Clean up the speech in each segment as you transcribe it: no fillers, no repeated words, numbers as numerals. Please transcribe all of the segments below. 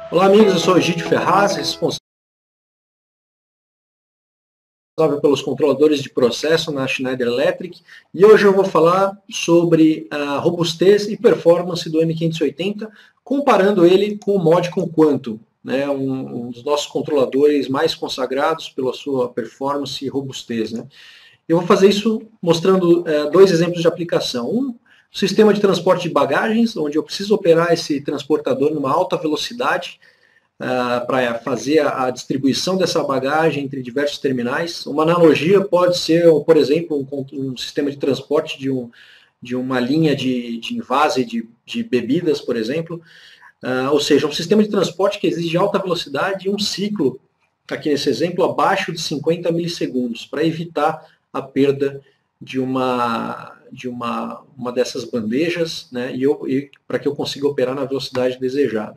Olá, amigos, eu sou o Egídio Ferraz, responsável pelos controladores de processo na Schneider Electric, e hoje eu vou falar sobre a robustez e performance do M580, comparando ele com o Modicon Quantum, né, um dos nossos controladores mais consagrados pela sua performance e robustez. Né. Eu vou fazer isso mostrando dois exemplos de aplicação. Um sistema de transporte de bagagens, onde eu preciso operar esse transportador numa alta velocidade, para fazer a distribuição dessa bagagem entre diversos terminais. Uma analogia pode ser, por exemplo, um sistema de transporte de uma linha de invase de bebidas, por exemplo. Ou seja, um sistema de transporte que exige alta velocidade e um ciclo, aqui nesse exemplo, abaixo de 50 milissegundos, para evitar a perda de uma dessas bandejas, né, e para que eu consiga operar na velocidade desejada.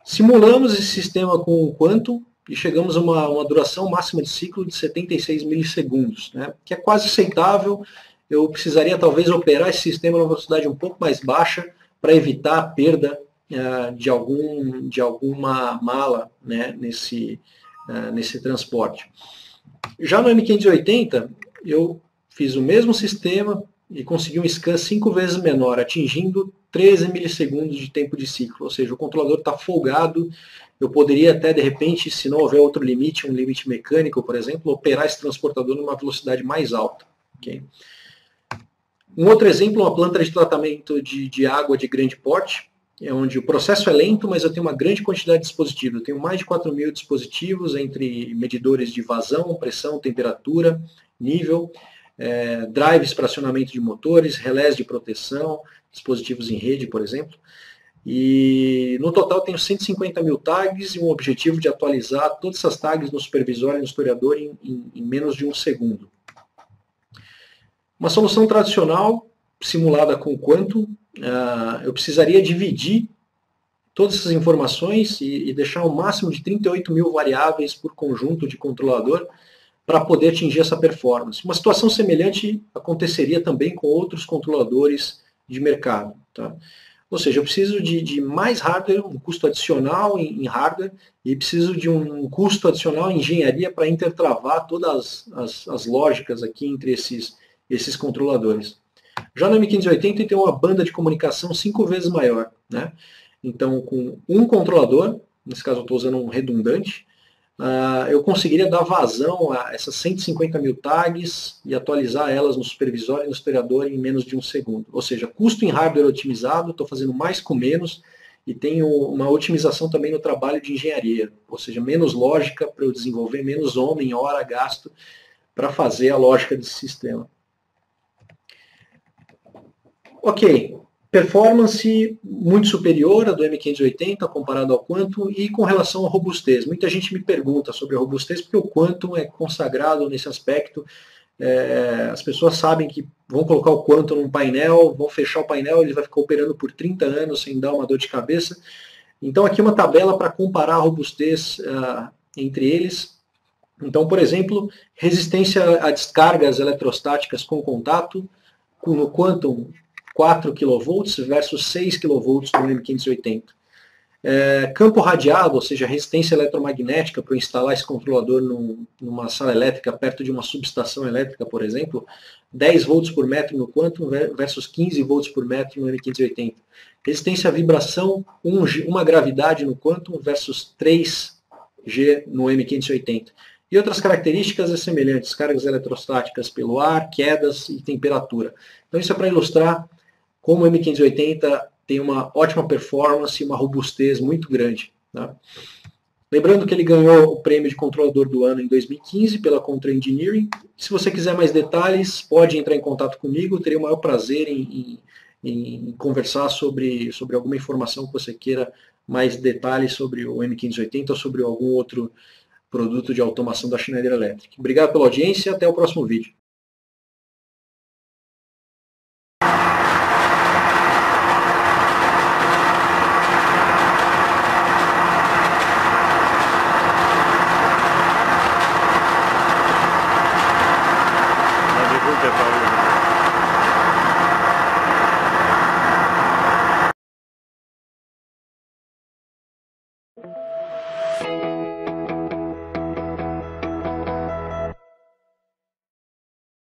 Simulamos esse sistema com o Quantum e chegamos a uma duração máxima de ciclo de 76 milissegundos, né, que é quase aceitável. Eu precisaria talvez operar esse sistema numa velocidade um pouco mais baixa para evitar a perda de alguma mala, né, nesse transporte. Já no M580, eu fiz o mesmo sistema e consegui um scan 5 vezes menor, atingindo 13 milissegundos de tempo de ciclo, ou seja, o controlador está folgado. Eu poderia até, de repente, se não houver outro limite, um limite mecânico, por exemplo, operar esse transportador numa velocidade mais alta. Okay? Um outro exemplo, uma planta de tratamento de água de grande porte, é onde o processo é lento, mas eu tenho uma grande quantidade de dispositivos. Eu tenho mais de 4.000 dispositivos, entre medidores de vazão, pressão, temperatura, nível, drives para acionamento de motores, relés de proteção, dispositivos em rede, por exemplo. E no total tenho 150 mil tags e um objetivo de atualizar todas essas tags no supervisor e no historiador em menos de um segundo. Uma solução tradicional, simulada com Quantum, eu precisaria dividir todas essas informações e deixar um máximo de 38 mil variáveis por conjunto de controlador para poder atingir essa performance. Uma situação semelhante aconteceria também com outros controladores de mercado. Tá? Ou seja, eu preciso de mais hardware, um custo adicional em hardware, e preciso de um custo adicional em engenharia para intertravar todas as lógicas aqui entre esses controladores. Já no M580 tem uma banda de comunicação 5 vezes maior. Né? Então, com um controlador, nesse caso eu estou usando um redundante, eu conseguiria dar vazão a essas 150 mil tags e atualizar elas no supervisor e no historiador em menos de um segundo. Ou seja, custo em hardware otimizado, estou fazendo mais com menos, e tenho uma otimização também no trabalho de engenharia, ou seja, menos lógica para eu desenvolver, menos homem, hora gasto para fazer a lógica desse sistema. Ok, performance muito superior à do M580 comparado ao Quantum, e com relação à robustez. Muita gente me pergunta sobre a robustez porque o Quantum é consagrado nesse aspecto. As pessoas sabem que vão colocar o Quantum num painel, vão fechar o painel, ele vai ficar operando por 30 anos sem dar uma dor de cabeça. Então aqui uma tabela para comparar a robustez entre eles. Então, por exemplo, resistência a descargas eletrostáticas com contato, no Quantum 4 kV versus 6 kV no M580. Campo radiado, ou seja, resistência eletromagnética para instalar esse controlador numa sala elétrica perto de uma subestação elétrica, por exemplo, 10 volts por metro no Quantum versus 15 volts por metro no M580. Resistência à vibração, 1 gravidade no Quantum versus 3G no M580. E outras características semelhantes, cargas eletrostáticas pelo ar, quedas e temperatura. Então isso é para ilustrar como o M580 tem uma ótima performance e uma robustez muito grande. Tá? Lembrando que ele ganhou o prêmio de controlador do ano em 2015 pela Contra Engineering. Se você quiser mais detalhes, pode entrar em contato comigo, eu terei o maior prazer em conversar sobre alguma informação que você queira mais detalhes sobre o M580 ou sobre algum outro produto de automação da Schneider Electric. Obrigado pela audiência e até o próximo vídeo.